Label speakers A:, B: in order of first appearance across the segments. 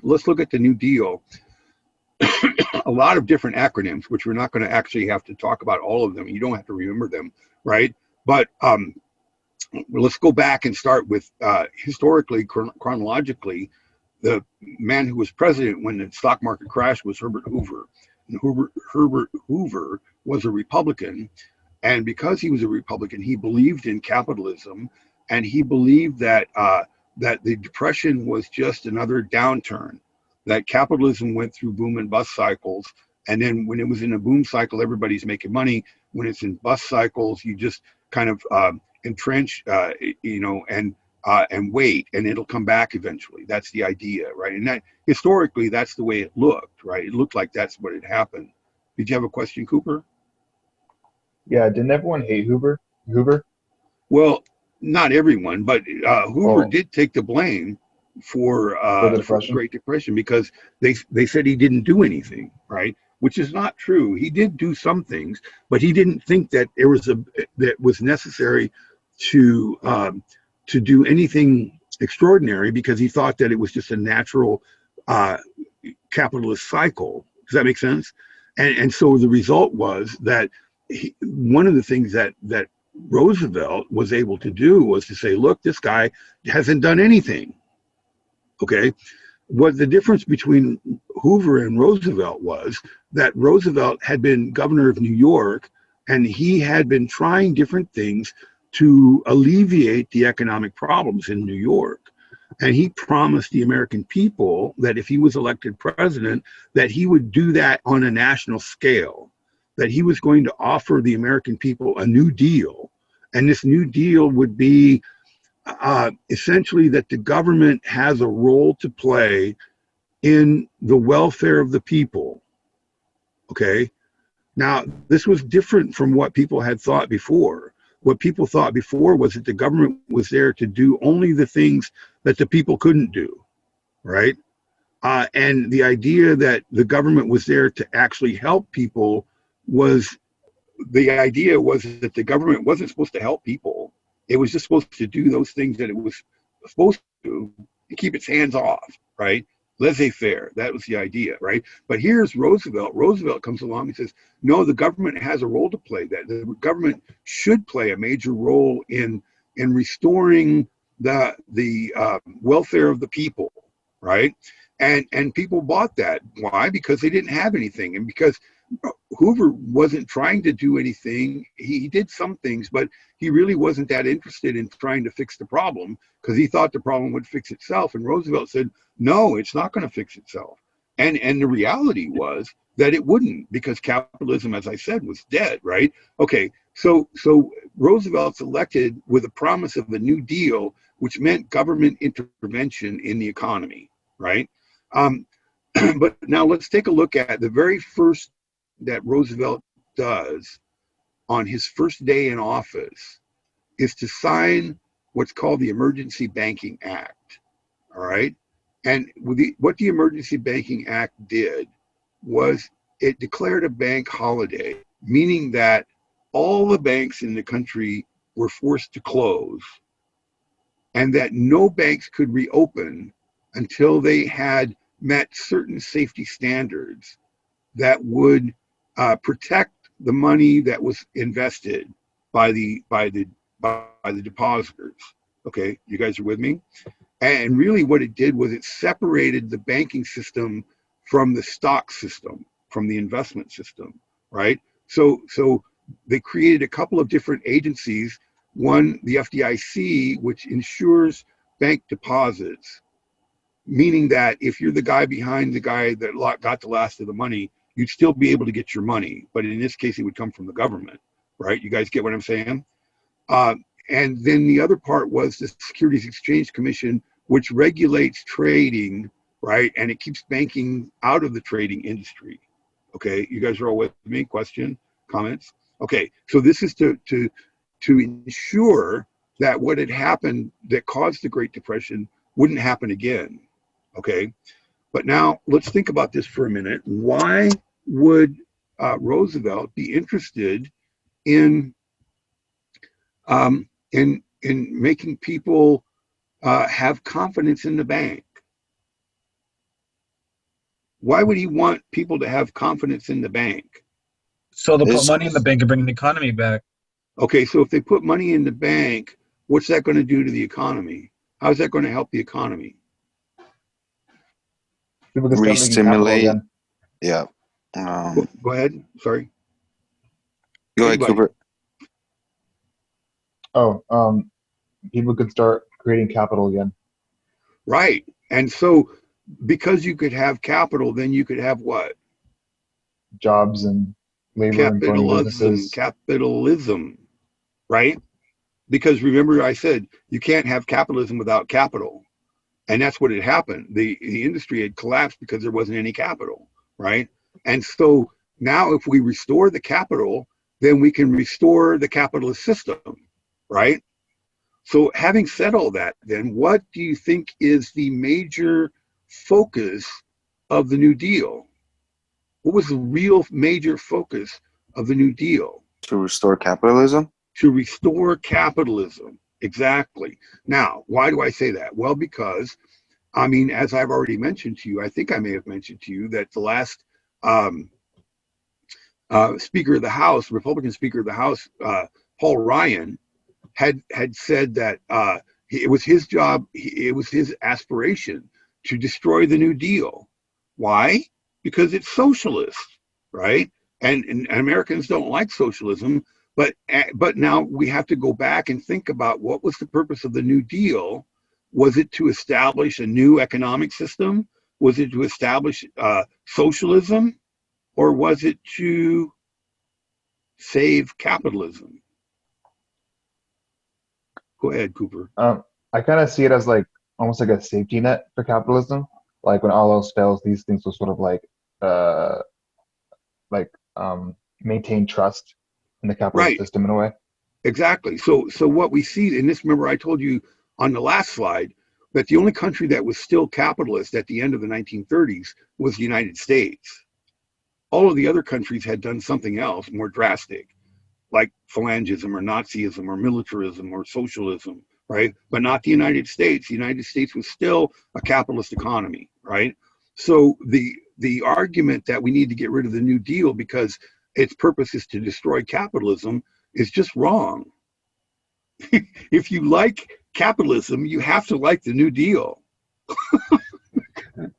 A: let's look at the New Deal. A lot of different acronyms, which we're not going to actually have to talk about all of them. You don't have to remember them, right? But let's go back and start with historically, chronologically, the man who was president when the stock market crashed was Herbert Hoover. And Herbert Hoover was a Republican. And because he was a Republican, he believed in capitalism, and he believed that that the Depression was just another downturn, that capitalism went through boom and bust cycles. And then when it was in a boom cycle, everybody's making money. When it's in bust cycles, you just kind of entrench, and wait, and it'll come back eventually. That's the idea, right? And that historically, that's the way it looked, right? It looked like that's what had happened. Did you have a question, Cooper?
B: Yeah, didn't everyone hate Hoover?
A: Well, not everyone, but Hoover did take the blame for
B: the
A: the
B: Depression?
A: Great Depression, because they said he didn't do anything, right? Which is not true. He did do some things, but he didn't think that that was necessary to do anything extraordinary, because he thought that it was just a natural capitalist cycle. Does that make sense? And so the result was that one of the things that Roosevelt was able to do was to say, look, this guy hasn't done anything. Okay. What the difference between Hoover and Roosevelt was that Roosevelt had been governor of New York, and he had been trying different things to alleviate the economic problems in New York. And he promised the American people that if he was elected president, that he would do that on a national scale, that he was going to offer the American people a new deal. And this new deal would be essentially that the government has a role to play in the welfare of the people. Okay. Now, this was different from what people had thought before. What people thought before was that the government was there to do only the things that the people couldn't do, right? And the idea that the government was there to actually help people was that the government wasn't supposed to help people. It was just supposed to do those things that it was supposed to keep its hands off, right? Laissez-faire. That was the idea, right? But here's Roosevelt. Roosevelt comes along and says, no, the government has a role to play. That the government should play a major role in restoring the welfare of the people, right? And people bought that. Why? Because they didn't have anything, and because Hoover wasn't trying to do anything. He did some things, but he really wasn't that interested in trying to fix the problem, because he thought the problem would fix itself. And Roosevelt said, no, it's not going to fix itself. And the reality was that it wouldn't, because capitalism, as I said, was dead, right? Okay, so Roosevelt's elected with a promise of a New Deal, which meant government intervention in the economy, right? But now let's take a look at the very first that Roosevelt does on his first day in office is to sign what's called the Emergency Banking Act. All right. And what the Emergency Banking Act did was it declared a bank holiday, meaning that all the banks in the country were forced to close, and that no banks could reopen until they had met certain safety standards that would protect the money that was invested by the depositors. Okay, you guys are with me? And really what it did was it separated the banking system from the stock system, from the investment system, right? So they created a couple of different agencies. One, the FDIC, which ensures bank deposits, meaning that if you're the guy behind the guy that got the last of the money, you'd still be able to get your money. But in this case, it would come from the government, right? You guys get what I'm saying? And then the other part was the Securities Exchange Commission, which regulates trading, right? And it keeps banking out of the trading industry. Okay, you guys are all with me? Question, comments? Okay, so this is to ensure that what had happened that caused the Great Depression wouldn't happen again. Okay, but now let's think about this for a minute. Why would Roosevelt be interested in making people have confidence in the bank? Why would he want people to have confidence in the bank?
C: So they'll put
D: This
C: money in the bank and bring the economy back.
A: Okay, so if they put money in the bank, what's that going to do to the economy? How's that going to help the economy?
B: People can start making capital
D: re-stimulate.
B: again.
D: Yeah.
A: Go ahead. Sorry.
D: Go ahead,
A: Anybody.
D: Cooper.
B: Oh, people could start creating capital again.
A: Right. And so because you could have capital, then you could have what?
B: Jobs and labor and growing businesses.
A: Capitalism, right? Because remember I said you can't have capitalism without capital. And that's what had happened. The industry had collapsed because there wasn't any capital, right? And so now if we restore the capital, then we can restore the capitalist system, right? So having said all that, then what do you think is the major focus of the New Deal? What was the real major focus of the New Deal?
D: To restore capitalism?
A: To restore capitalism. Exactly. Now, why do I say that? Well, because, I mean, as I've already mentioned to you, I think I may have mentioned to you that the last Speaker of the House, Republican Speaker of the House, Paul Ryan, had said that it was his job, it was his aspiration to destroy the New Deal. Why? Because it's socialist, right? And Americans don't like socialism, but now we have to go back and think about what was the purpose of the New Deal. Was it to establish a new economic system? Was it to establish socialism? Or was it to save capitalism? Go ahead, Cooper.
B: I kind of see it as like almost like a safety net for capitalism. Like when all else fails, these things will sort of maintain trust in the capitalist
A: Right.
B: system in a way.
A: Exactly. So what we see in this, remember I told you on the last slide that the only country that was still capitalist at the end of the 1930s was the United States. All of the other countries had done something else more drastic, like phalangism or Nazism or militarism or socialism, right? But not the United States. The United States was still a capitalist economy, right? So the argument that we need to get rid of the New Deal because its purpose is to destroy capitalism is just wrong. If you like capitalism, you have to like the New Deal.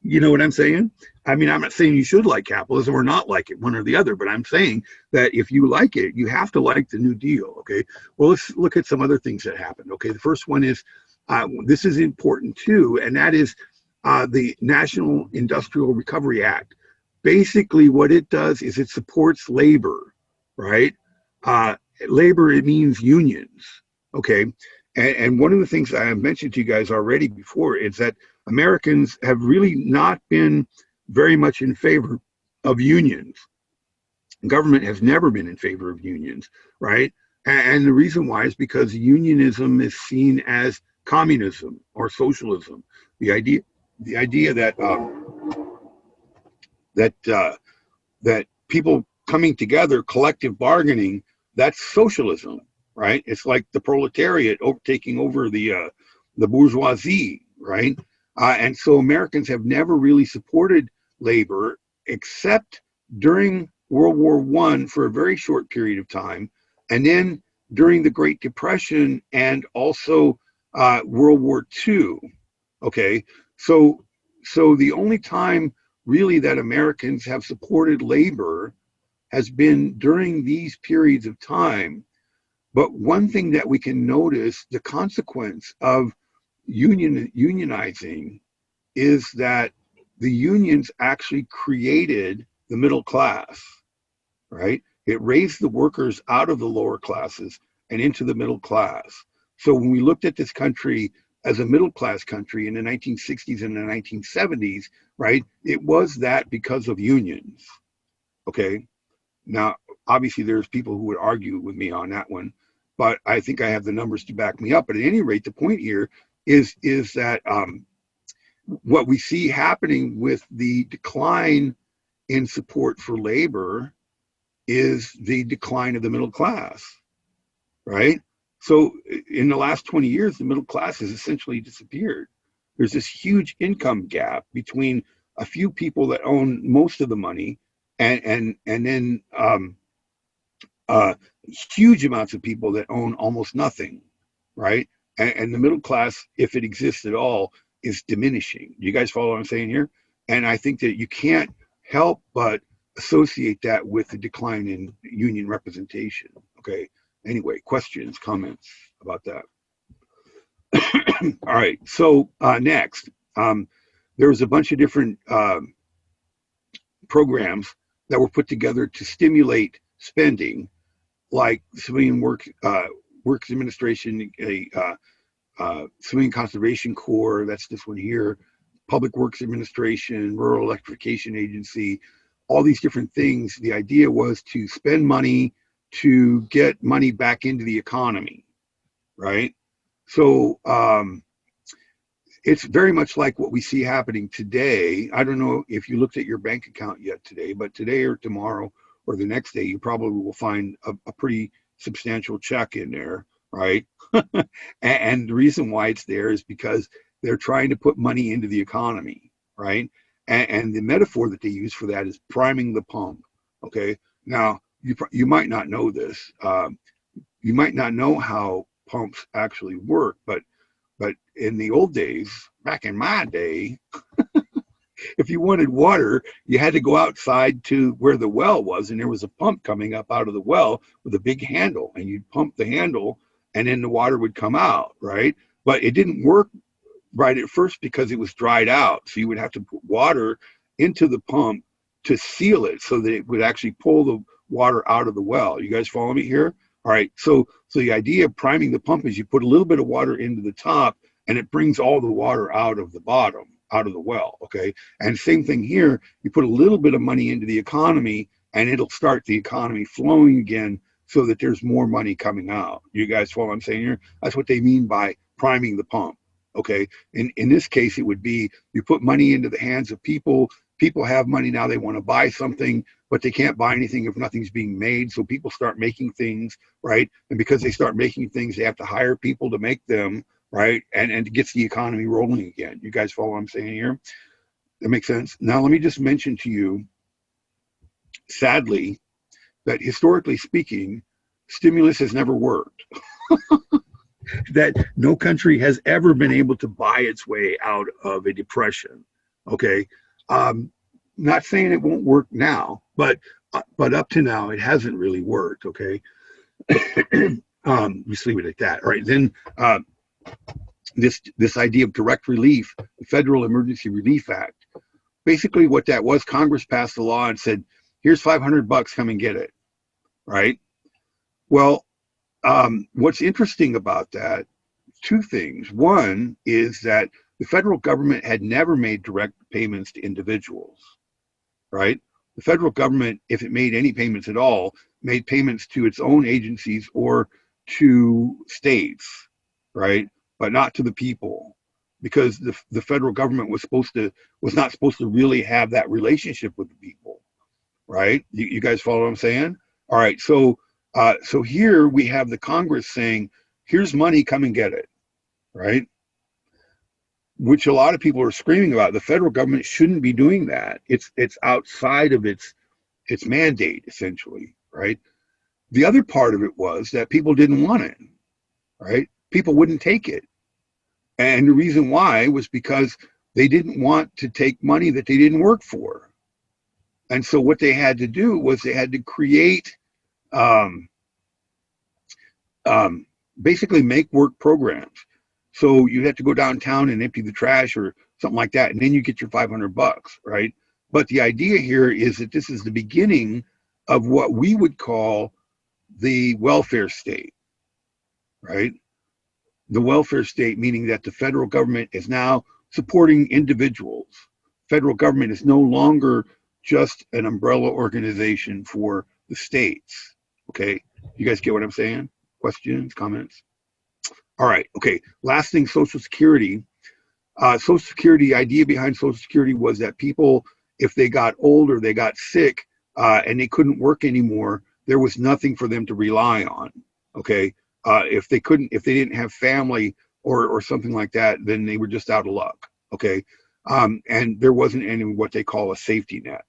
A: You know what I'm saying? I mean, I'm not saying you should like capitalism or not like it, one or the other, but I'm saying that if you like it, you have to like the New Deal, okay? Well, let's look at some other things that happened, okay? The first one is, this is important too, and that is the National Industrial Recovery Act. Basically, what it does is it supports labor, right? Labor, it means unions, okay? And one of the things I have mentioned to you guys already before is that Americans have really not been very much in favor of unions. Government has never been in favor of unions, right? And the reason why is because unionism is seen as communism or socialism. The idea that people coming together, collective bargaining, that's socialism, right? It's like the proletariat taking over the bourgeoisie, right? And so Americans have never really supported labor except during World War I for a very short period of time, and then during the Great Depression and also World War II. Okay, so the only time really that Americans have supported labor has been during these periods of time. But one thing that we can notice, the consequence of unionizing is that the unions actually created the middle class, right? It raised the workers out of the lower classes and into the middle class. So when we looked at this country as a middle class country in the 1960s and the 1970s, right, it was that because of unions, okay? Now, obviously there's people who would argue with me on that one, but I think I have the numbers to back me up. But at any rate, the point here is that what we see happening with the decline in support for labor is the decline of the middle class, right? So in the last 20 years, the middle class has essentially disappeared. There's this huge income gap between a few people that own most of the money, and then huge amounts of people that own almost nothing, right? And the middle class, if it exists at all, is diminishing. You guys follow what I'm saying here? And I think that you can't help but associate that with the decline in union representation. Okay. Anyway, questions, comments about that? All right. So next, there was a bunch of different programs that were put together to stimulate spending, like Civilian Works Administration, Civilian Conservation Corps, that's this one here, Public Works Administration, Rural Electrification Agency, all these different things. The idea was to spend money to get money back into the economy, right? So it's very much like what we see happening today. I don't know if you looked at your bank account yet today, but today or tomorrow or the next day, you probably will find a pretty substantial check in there, right? And the reason why it's there is because they're trying to put money into the economy, right? And the metaphor that they use for that is priming the pump, okay? Now, you might not know this. You might not know how pumps actually work, but in the old days, back in my day, if you wanted water, you had to go outside to where the well was, and there was a pump coming up out of the well with a big handle, and you'd pump the handle, and then the water would come out, right? But it didn't work right at first because it was dried out. So you would have to put water into the pump to seal it so that it would actually pull the water out of the well. You guys follow me here? All right. So the idea of priming the pump is you put a little bit of water into the top, and it brings all the water out of the bottom, out of the well. Okay. And same thing here. You put a little bit of money into the economy, and it'll start the economy flowing again so that there's more money coming out. You guys follow what I'm saying here? That's what they mean by priming the pump. Okay. In this case, it would be you put money into the hands of people. People have money now. They want to buy something, but they can't buy anything if nothing's being made. So people start making things, right? And because they start making things, they have to hire people to make them, right? And it gets the economy rolling again. You guys follow what I'm saying here? That makes sense. Now, let me just mention to you, sadly, that historically speaking, stimulus has never worked. That no country has ever been able to buy its way out of a depression. Okay. Not saying it won't work now, but up to now, it hasn't really worked. Okay. Just leave it at that. All right. Then this idea of direct relief, the Federal Emergency Relief Act, basically what that was, Congress passed a law and said, here's $500, come and get it. Right. Well, what's interesting about that, two things. One is that the federal government had never made direct payments to individuals, right? The federal government, if it made any payments at all, made payments to its own agencies or to states, right? But not to the people, because the federal government was not supposed to really have that relationship with the people, right? You guys follow what I'm saying? All right, so here we have the Congress saying, here's money, come and get it, right? Which a lot of people are screaming about. The federal government shouldn't be doing that. It's outside of its mandate, essentially, right? The other part of it was that people didn't want it, right? People wouldn't take it. And the reason why was because they didn't want to take money that they didn't work for. And so what they had to do was they had to create basically make work programs. So you have to go downtown and empty the trash or something like that, and then you get your $500, right? But the idea here is that this is the beginning of what we would call the welfare state, right? The welfare state, meaning that the federal government is now supporting individuals. Federal government is no longer just an umbrella organization for the states. Okay, you guys get what I'm saying? Questions, comments? All right, okay, last thing, Social Security. Social Security, idea behind Social Security was that people, if they got old or they got sick and they couldn't work anymore, there was nothing for them to rely on, okay? If they didn't have family or something like that, then they were just out of luck, okay? and there wasn't any what they call a safety net.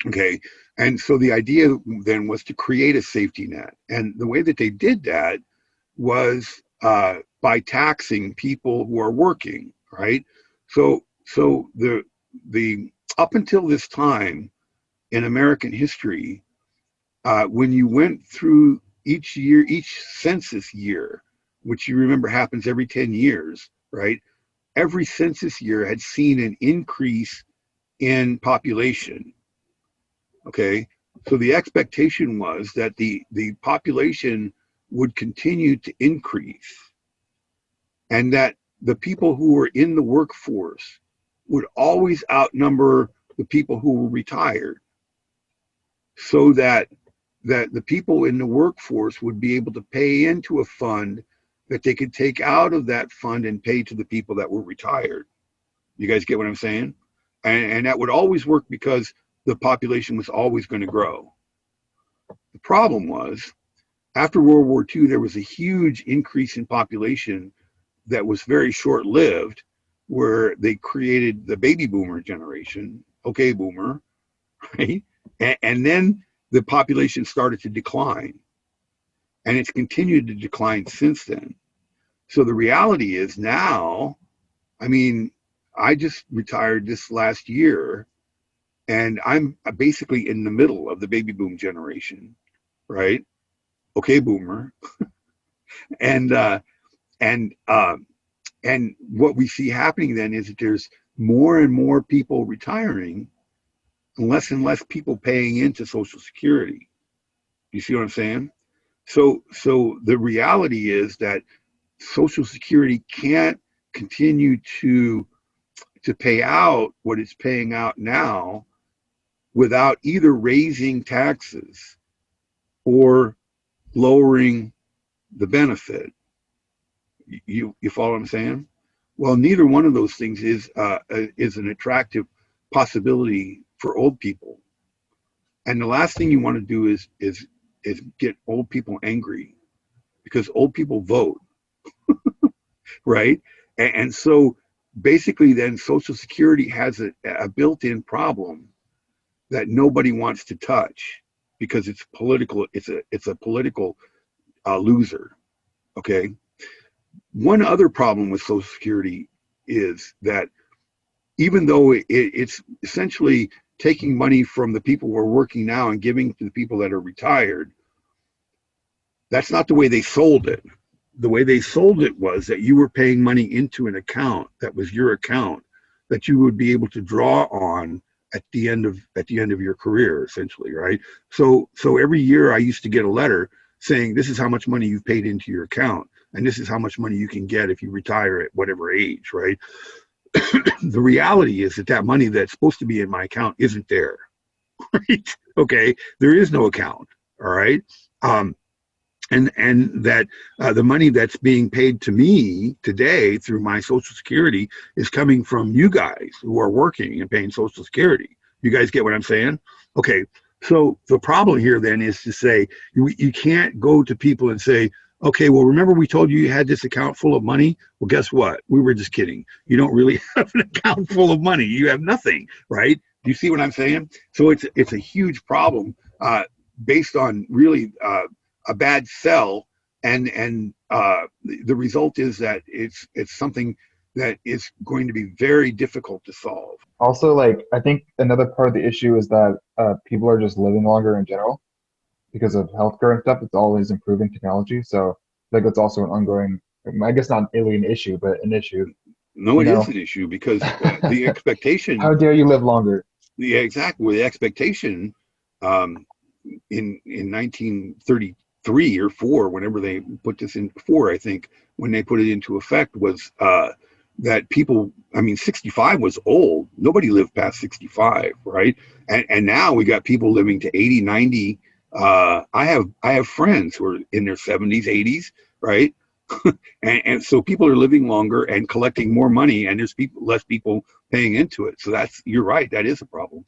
A: Okay, and so the idea then was to create a safety net, and the way that they did that was by taxing people who are working, right? So the up until this time in American history, when you went through each year, each census year, which you remember happens every 10 years, right? Every census year had seen an increase in population. Okay, so the expectation was that the population would continue to increase, and that the people who were in the workforce would always outnumber the people who were retired, so that the people in the workforce would be able to pay into a fund that they could take out of that fund and pay to the people that were retired. You guys get what I'm saying? And that would always work because the population was always going to grow. The problem was, after World War II, there was a huge increase in population that was very short-lived, where they created the baby boomer generation, okay, boomer, right? And then the population started to decline, and it's continued to decline since then. So the reality is now, I mean, I just retired this last year, and I'm basically in the middle of the baby boom generation, right? Okay, boomer. and what we see happening then is that there's more and more people retiring and less people paying into Social Security. You see what I'm saying? So the reality is that Social Security can't continue to pay out what it's paying out now without either raising taxes or lowering the benefit. You follow what I'm saying? Well, neither one of those things is an attractive possibility for old people. And the last thing you want to do is get old people angry, because old people vote, right? And so basically then Social Security has a built-in problem that nobody wants to touch because it's political. It's a political loser. Okay. One other problem with Social Security is that even though it's essentially taking money from the people who are working now and giving to the people that are retired, that's not the way they sold it. The way they sold it was that you were paying money into an account that was your account that you would be able to draw on at the end of your career, essentially, right? So every year I used to get a letter saying, this is how much money you've paid into your account, and this is how much money you can get if you retire at whatever age, right? The reality is that money that's supposed to be in my account isn't there, right? Okay, there is no account, all right? And that the money that's being paid to me today through my Social Security is coming from you guys who are working and paying Social Security. You guys get what I'm saying? Okay, so the problem here then is to say, you can't go to people and say, okay, well, remember we told you had this account full of money? Well, guess what? We were just kidding. You don't really have an account full of money. You have nothing, right? Do you see what I'm saying? So it's a huge problem based on really a bad sell, and the result is that it's something that is going to be very difficult to solve.
B: Also, like, I think another part of the issue is that people are just living longer in general because of healthcare and stuff. It's always improving technology. So like that's also an ongoing, I guess not really an issue, but an issue.
A: No, it is an issue because the expectation.
B: How dare you live longer?
A: Yeah, exactly. The expectation in 1933 or 4, whenever they put this in, 4, I think, when they put it into effect, was that people, I mean, 65 was old. Nobody lived past 65, right? And now we got people living to 80, 90. I have friends who are in their 70s, 80s, right? and so people are living longer and collecting more money, and there's less people paying into it. So you're right, that is a problem.